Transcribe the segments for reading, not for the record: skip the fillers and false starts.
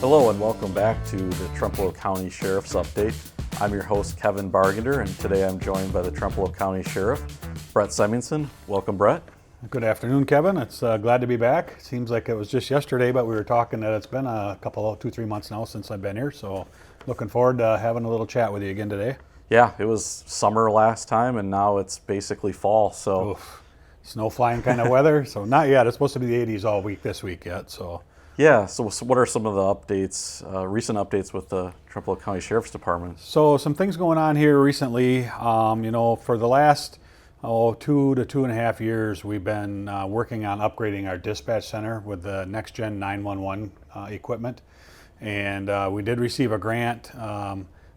Hello and welcome back to the Trempealeau County Sheriff's Update. I'm your host Kevin Bargender, and today I'm joined by the Trempealeau County Sheriff, Brett Semingson. Welcome, Brett. Good afternoon, Kevin. It's glad to be back. It seems like it was just yesterday, but we were talking that it's been a couple, 2-3 months now since I've been here, so looking forward to having a little chat with you again today. Yeah, it was summer last time, and now it's basically fall, so... Oof. Snow flying kind of weather, so not yet. It's supposed to be the 80s all week this week yet, so... Yeah, so what are some of the updates, recent updates with the Trempealeau County Sheriff's Department? So some things going on here recently. For the last 2 to 2.5 years, we've been working on upgrading our dispatch center with the next gen 911 equipment. And we did receive a grant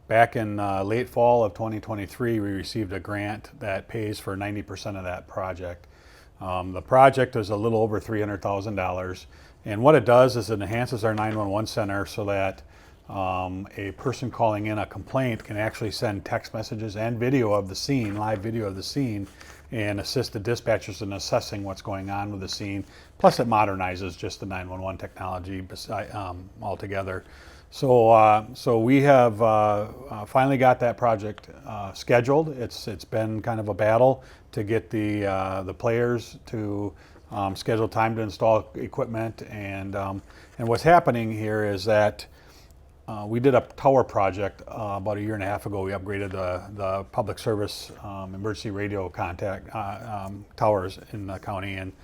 back in late fall of 2023. We received a grant that pays for 90% of that project. The project is a little over $300,000. And what it does is it enhances our 911 center so that a person calling in a complaint can actually send text messages and video of the scene, live video of the scene, and assist the dispatchers in assessing what's going on with the scene. Plus it modernizes just the 911 technology altogether. So we have finally got that project scheduled. It's been kind of a battle to get the players to schedule time to install equipment, and what's happening here is that we did a tower project about 1.5 years ago. We upgraded the public service emergency radio contact towers in the county, and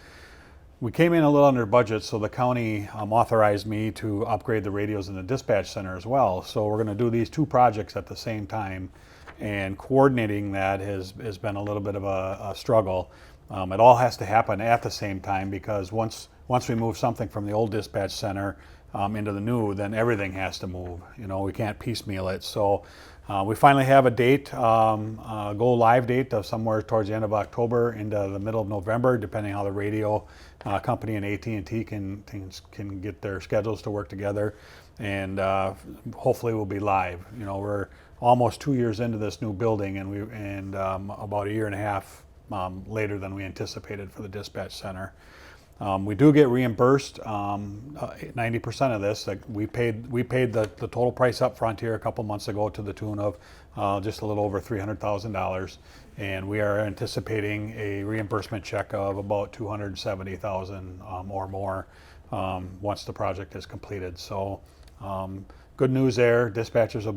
we came in a little under budget, so the county authorized me to upgrade the radios in the dispatch center as well. So we're going to do these two projects at the same time, and coordinating that has been a little bit of a struggle. It all has to happen at the same time, because once we move something from the old dispatch center into the new, then everything has to move. We can't piecemeal it. So we finally have a date, go live date of somewhere towards the end of October into the middle of November, depending how the radio company and AT&T can get their schedules to work together, and hopefully we'll be live. We're almost 2 years into this new building, and about 1.5 years later than we anticipated for the dispatch center. We do get reimbursed 90% of this. We paid the total price up front here a couple months ago to the tune of just a little over $300,000, and we are anticipating a reimbursement check of about $270,000 or more once the project is completed. So good news there. Dispatchers will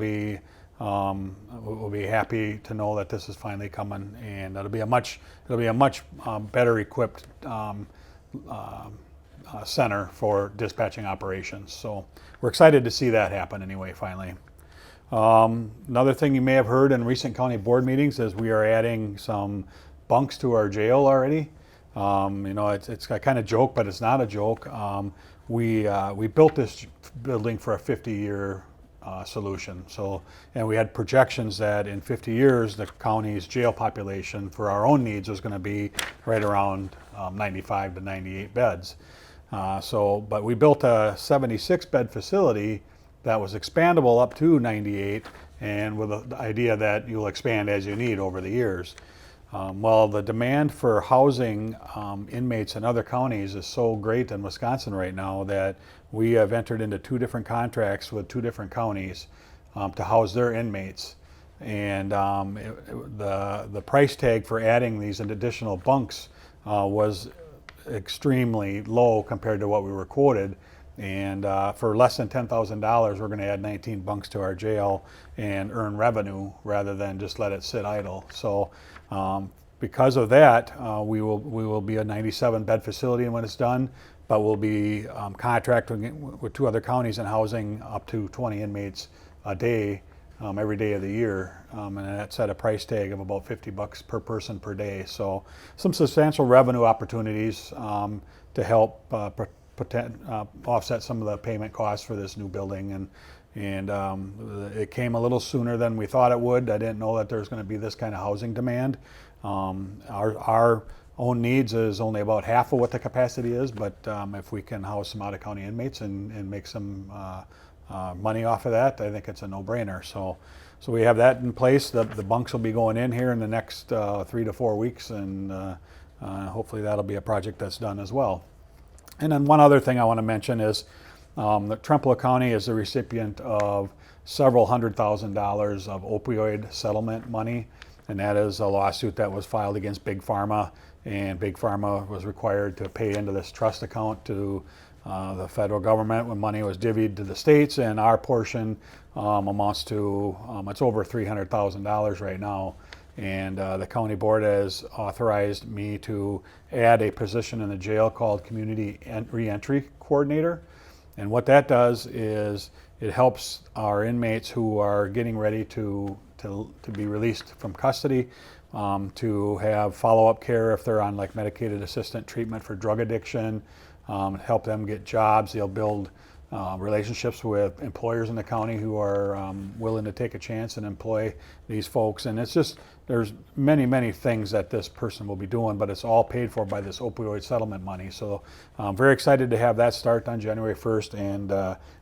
be happy to know that this is finally coming, and it'll be a much better equipped center for dispatching operations. So we're excited to see that happen anyway, finally. Another thing you may have heard in recent county board meetings is we are adding some bunks to our jail already. It's a kind of joke, but it's not a joke. We built this building for a 50-year solution. And we had projections that in 50 years, the county's jail population for our own needs was going to be right around 95 to 98 beds. But we built a 76-bed facility that was expandable up to 98, and with the idea that you'll expand as you need over the years. Well, the demand for housing inmates in other counties is so great in Wisconsin right now that we have entered into 2 different contracts with 2 different counties to house their inmates. And the price tag for adding these additional bunks was extremely low compared to what we were quoted. And for less than $10,000, we're going to add 19 bunks to our jail and earn revenue rather than just let it sit idle. So because of that, we will be a 97-bed facility when it's done, but we'll be contracting with 2 other counties and housing up to 20 inmates a day, every day of the year. And that's at a price tag of about $50 per person per day. So some substantial revenue opportunities to help offset some of the payment costs for this new building, and it came a little sooner than we thought it would. I didn't know that there's going to be this kind of housing demand. Our own needs is only about half of what the capacity is, but if we can house some out-of-county inmates and make some money off of that, I think it's a no-brainer. So we have that in place. The bunks will be going in here in the next 3 to 4 weeks, and hopefully that'll be a project that's done as well. And then one other thing I want to mention is The Trempealeau County is the recipient of several $100,000 of opioid settlement money, and that is a lawsuit that was filed against Big Pharma, and Big Pharma was required to pay into this trust account to the federal government when money was divvied to the states, and our portion amounts to, it's over $300,000 right now. And the county board has authorized me to add a position in the jail called Community Reentry Coordinator. And what that does is it helps our inmates who are getting ready to be released from custody to have follow-up care if they're on like medicated assistant treatment for drug addiction, help them get jobs. They'll build relationships with employers in the county who are willing to take a chance and employ these folks. And it's just, there's many things that this person will be doing, but it's all paid for by this opioid settlement money. So I'm very excited to have that start on January 1st and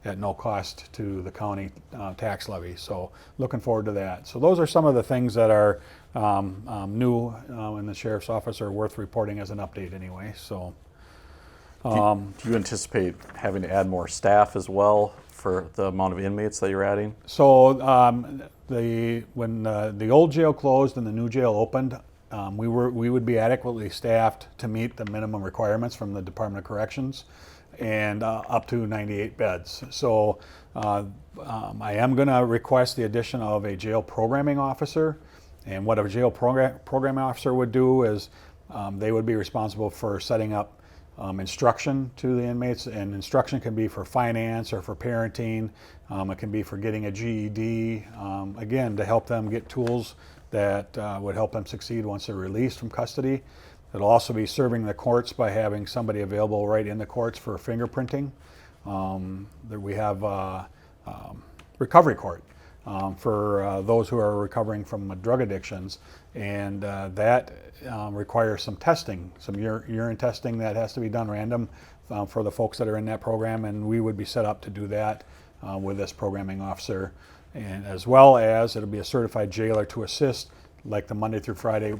at no cost to the county tax levy. So looking forward to that. So those are some of the things that are new in the sheriff's office, are worth reporting as an update anyway. So. Do you anticipate having to add more staff as well for the amount of inmates that you're adding? So when the old jail closed and the new jail opened, we would be adequately staffed to meet the minimum requirements from the Department of Corrections, and up to 98 beds. So I am going to request the addition of a jail programming officer. And what a jail programming officer would do is they would be responsible for setting up instruction to the inmates, and instruction can be for finance or for parenting. It can be for getting a GED, again, to help them get tools that would help them succeed once they're released from custody. It'll also be serving the courts by having somebody available right in the courts for fingerprinting. We have recovery court for those who are recovering from drug addictions, and that requires some testing, some urine testing that has to be done random for the folks that are in that program, and we would be set up to do that with this programming officer, and as well as it'll be a certified jailer to assist, like the Monday through Friday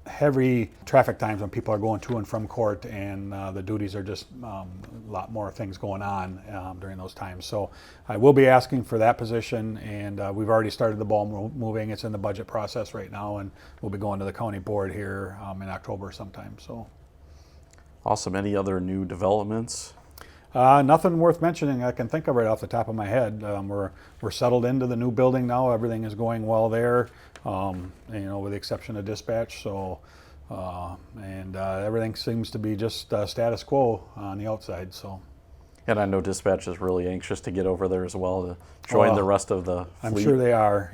heavy traffic times when people are going to and from court, and the duties are just a lot more things going on during those times. So I will be asking for that position, and we've already started the ball moving. It's in the budget process right now, and we'll be going to the county board here in October sometime. So awesome. Any other new developments? Nothing worth mentioning I can think of right off the top of my head. We're settled into the new building now. Everything is going well there, with the exception of dispatch. So, everything seems to be just status quo on the outside. So, and I know dispatch is really anxious to get over there as well to join the rest of the fleet. I'm sure they are.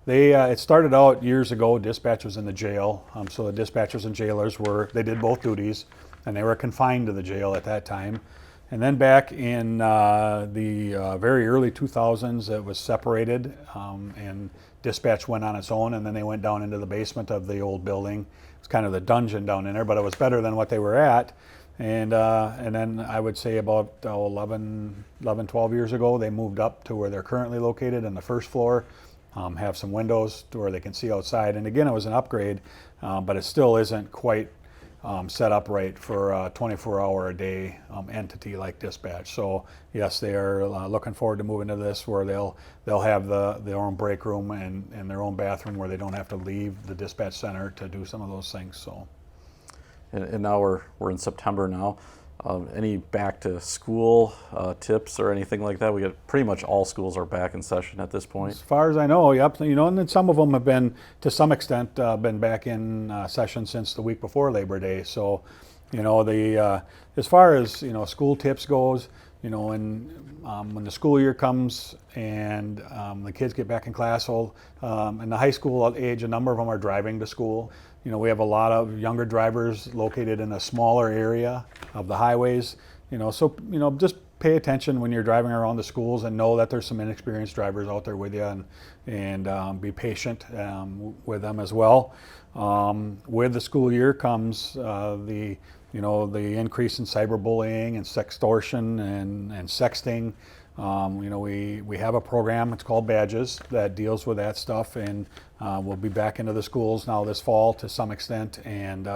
It started out years ago. Dispatch was in the jail, so the dispatchers and jailers they did both duties, and they were confined to the jail at that time. And then back in the very early 2000s, it was separated, and dispatch went on its own, and then they went down into the basement of the old building. It's kind of the dungeon down in there, but it was better than what they were at. And then I would say about 11, 12 years ago, they moved up to where they're currently located on the first floor, have some windows to where they can see outside. And again, it was an upgrade, but it still isn't quite set up right for a 24-hour-a-day entity like dispatch. So yes, they are looking forward to moving to this, where they'll have their own break room and their own bathroom, where they don't have to leave the dispatch center to do some of those things. So, and now we're in September now. Any back to school tips or anything like that? We got pretty much all schools are back in session at this point. As far as I know, yep. And then some of them have been, to some extent, been back in session since the week before Labor Day. So, as far as school tips goes, when the school year comes and the kids get back in class, in the high school age, a number of them are driving to school. We have a lot of younger drivers located in a smaller area of the highways. So just pay attention when you're driving around the schools, and know that there's some inexperienced drivers out there with you, and be patient with them as well. With the school year comes the increase in cyberbullying and sextortion and sexting. We have a program, it's called Badges, that deals with that stuff, and we'll be back into the schools now this fall to some extent, and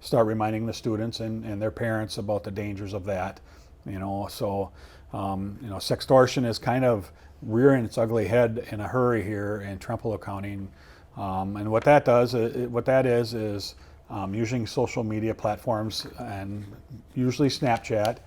start reminding the students and their parents about the dangers of that. So sextortion is kind of rearing its ugly head in a hurry here in Trempealeau County. And what that does, is using social media platforms and usually Snapchat.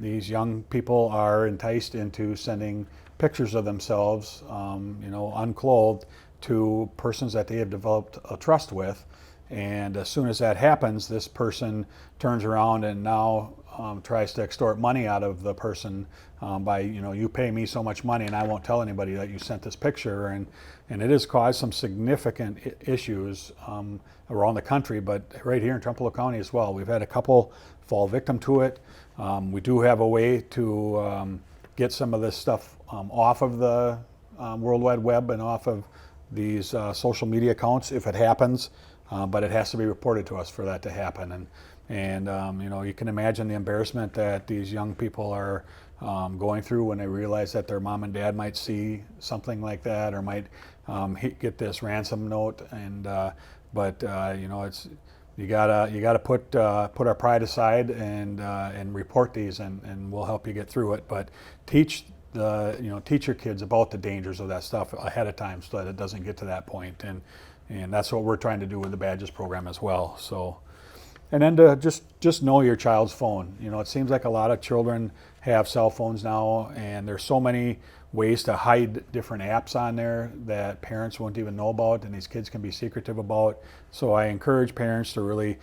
These young people are enticed into sending pictures of themselves, unclothed, to persons that they have developed a trust with. And as soon as that happens, this person turns around and now tries to extort money out of the person by, you pay me so much money and I won't tell anybody that you sent this picture. And it has caused some significant issues around the country, but right here in Trempealeau County as well. We've had a couple fall victim to it. We do have a way to get some of this stuff off of the World Wide Web and off of these social media accounts if it happens, but it has to be reported to us for that to happen. And you can imagine the embarrassment that these young people are going through when they realize that their mom and dad might see something like that or might get this ransom note. And it's you gotta put our pride aside and report these, and we'll help you get through it. But teach your kids about the dangers of that stuff ahead of time so that it doesn't get to that point. And that's what we're trying to do with the Badges program as well. So, and then to just know your child's phone. It seems like a lot of children have cell phones now, and there's so many ways to hide different apps on there that parents won't even know about, and these kids can be secretive about. So I encourage parents to really,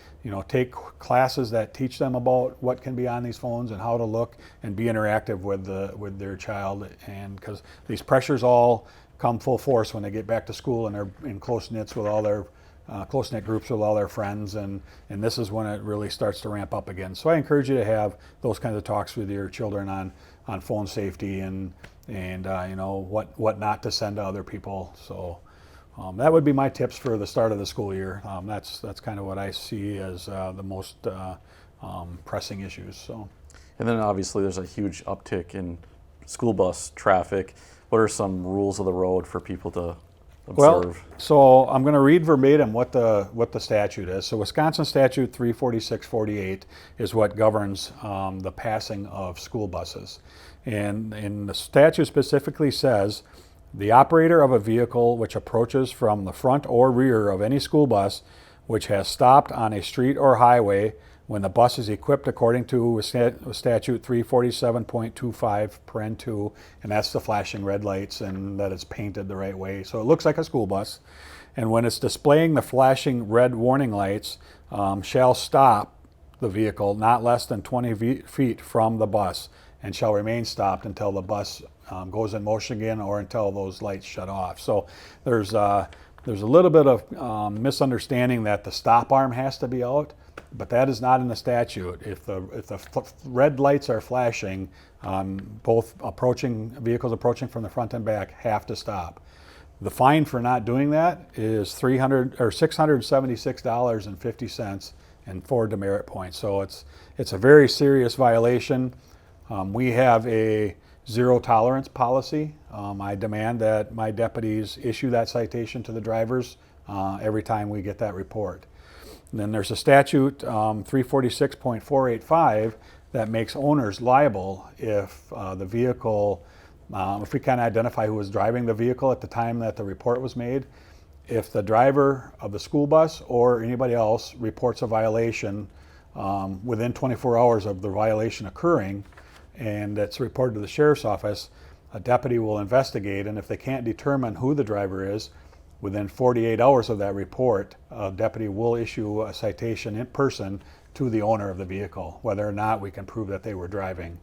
take classes that teach them about what can be on these phones and how to look and be interactive with their child. And because these pressures all come full force when they get back to school and they're in close knits with all their close-knit groups with all their friends, and this is when it really starts to ramp up again. So I encourage you to have those kinds of talks with your children on phone safety and what not to send to other people. So that would be my tips for the start of the school year. That's kind of what I see as the most pressing issues. So, and then obviously there's a huge uptick in school bus traffic. What are some rules of the road for people to observe? Well, so I'm going to read verbatim what the statute is. So Wisconsin Statute 34648 is what governs the passing of school buses. And the statute specifically says, the operator of a vehicle which approaches from the front or rear of any school bus which has stopped on a street or highway when the bus is equipped according to Statute 347.25, paren 2, and that's the flashing red lights and that it's painted the right way. So it looks like a school bus. And when it's displaying the flashing red warning lights, shall stop the vehicle not less than 20 feet from the bus and shall remain stopped until the bus goes in motion again or until those lights shut off. So there's a little bit of misunderstanding that the stop arm has to be out, but that is not in the statute. If the red lights are flashing, both vehicles approaching from the front and back have to stop. The fine for not doing that is $676.50 and 4 demerit points. So it's a very serious violation. We have a zero tolerance policy. I demand that my deputies issue that citation to the drivers every time we get that report. And then there's a statute, 346.485, that makes owners liable if the vehicle, if we can't identify who was driving the vehicle at the time that the report was made. If the driver of the school bus or anybody else reports a violation within 24 hours of the violation occurring, and it's reported to the sheriff's office, a deputy will investigate, and if they can't determine who the driver is, within 48 hours of that report, a deputy will issue a citation in person to the owner of the vehicle, whether or not we can prove that they were driving.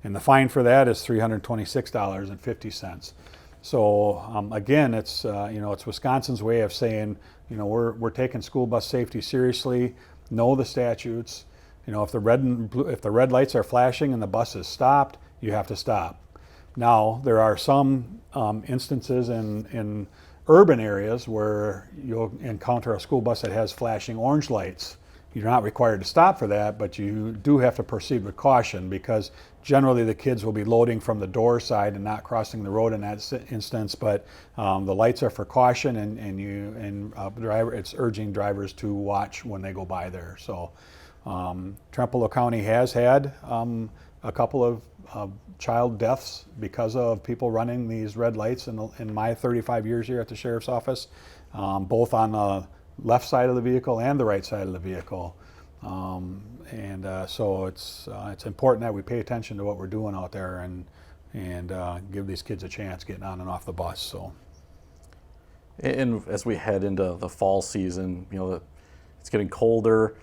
And the fine for that is $326.50. So again, it's Wisconsin's way of saying, we're taking school bus safety seriously. Know the statutes. If the red lights are flashing and the bus is stopped, you have to stop. Now there are some instances in urban areas where you'll encounter a school bus that has flashing orange lights. You're not required to stop for that, but you do have to proceed with caution because generally the kids will be loading from the door side and not crossing the road in that instance. But the lights are for caution, and it's urging drivers to watch when they go by there. So Trempealeau County has had a couple of child deaths because of people running these red lights in my 35 years here at the Sheriff's Office, both on the left side of the vehicle and the right side of the vehicle. So it's important that we pay attention to what we're doing out there and give these kids a chance getting on and off the bus. So. And as we head into the fall season, it's getting colder.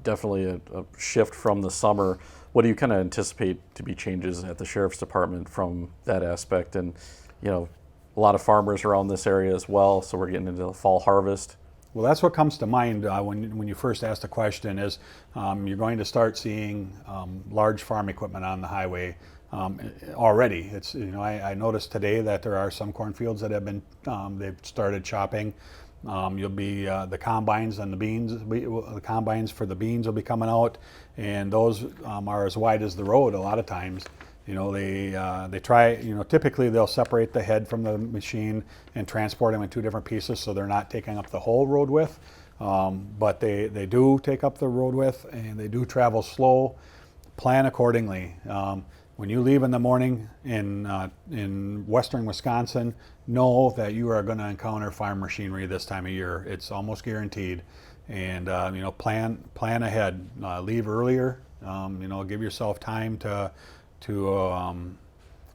Definitely a shift from the summer. What do you kind of anticipate to be changes at the Sheriff's Department from that aspect? And, a lot of farmers around this area as well, so we're getting into the fall harvest. Well, that's what comes to mind when you first ask the question is you're going to start seeing large farm equipment on the highway already. It's I noticed today that there are some cornfields that have been they've started chopping. You'll be the combines and the beans. The combines for the beans will be coming out, and those are as wide as the road. A lot of times, they try. Typically they'll separate the head from the machine and transport them in two different pieces, so they're not taking up the whole road width. But they do take up the road width, and they do travel slow. Plan accordingly. When you leave in the morning in western Wisconsin, know that you are going to encounter farm machinery this time of year. It's almost guaranteed. And plan ahead. Leave earlier. Give yourself time to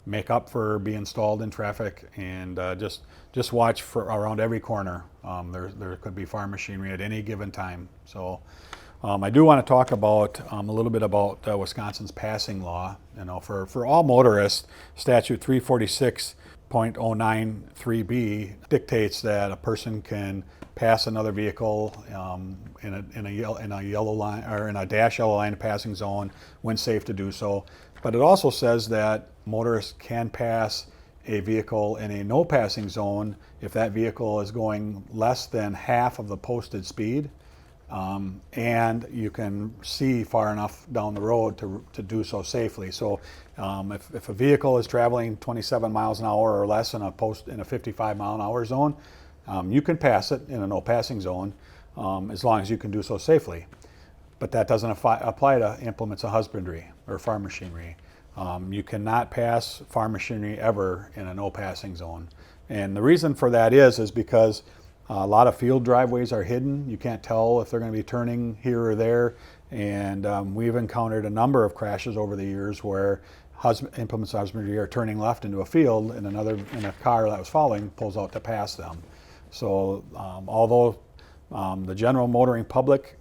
make up for being stalled in traffic, and just watch for around every corner. There could be farm machinery at any given time. So. I do want to talk about a little bit about Wisconsin's passing law. For all motorists, Statute 346.093B dictates that a person can pass another vehicle in a yellow line or in a dash yellow line passing zone when safe to do so. But it also says that motorists can pass a vehicle in a no passing zone if that vehicle is going less than half of the posted speed. And you can see far enough down the road to do so safely. So if a vehicle is traveling 27 miles an hour or less in a 55 mile an hour zone, you can pass it in a no passing zone as long as you can do so safely. But that doesn't apply to implements of husbandry or farm machinery. You cannot pass farm machinery ever in a no passing zone. And the reason for that is because a lot of field driveways are hidden. You can't tell if they're going to be turning here or there. And we've encountered a number of crashes over the years where implements of husbandry are turning left into a field, and a car that was following pulls out to pass them. So although the general motoring public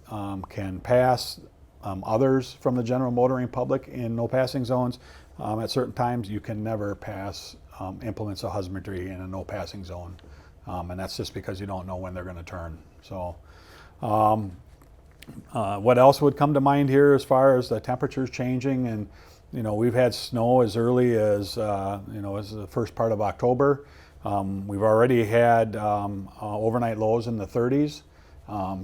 can pass others from the general motoring public in no passing zones, at certain times you can never pass implements of husbandry in a no passing zone. And that's just because you don't know when they're going to turn. So what else would come to mind here as far as the temperatures changing? And we've had snow as early as as the first part of October. We've already had overnight lows in the 30s.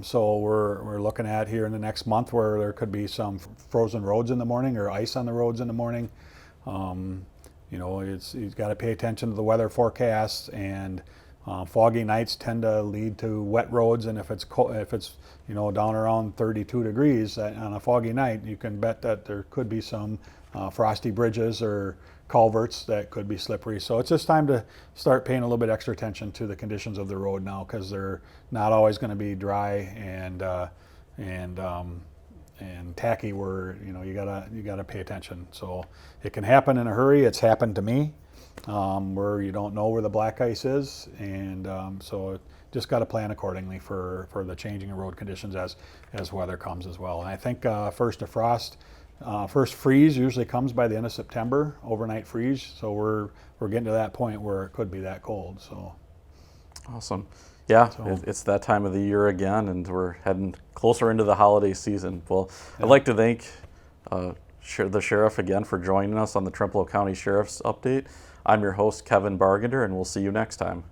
So we're looking at here in the next month where there could be some frozen roads in the morning or ice on the roads in the morning. You've got to pay attention to the weather forecasts, and foggy nights tend to lead to wet roads, and if it's down around 32 degrees on a foggy night, you can bet that there could be some frosty bridges or culverts that could be slippery. So it's just time to start paying a little bit extra attention to the conditions of the road now, because they're not always going to be dry and tacky. Where you gotta pay attention. So it can happen in a hurry. It's happened to me. Where you don't know where the black ice is, and so just got to plan accordingly for the changing of road conditions as weather comes as well. And I think first freeze usually comes by the end of September, overnight freeze. So we're getting to that point where it could be that cold. So awesome. Yeah, it's that time of the year again, and we're heading closer into the holiday season. Well, yeah. I'd like to thank the Sheriff again for joining us on the Trempealeau County Sheriff's Update. I'm your host, Kevin Bargender, and we'll see you next time.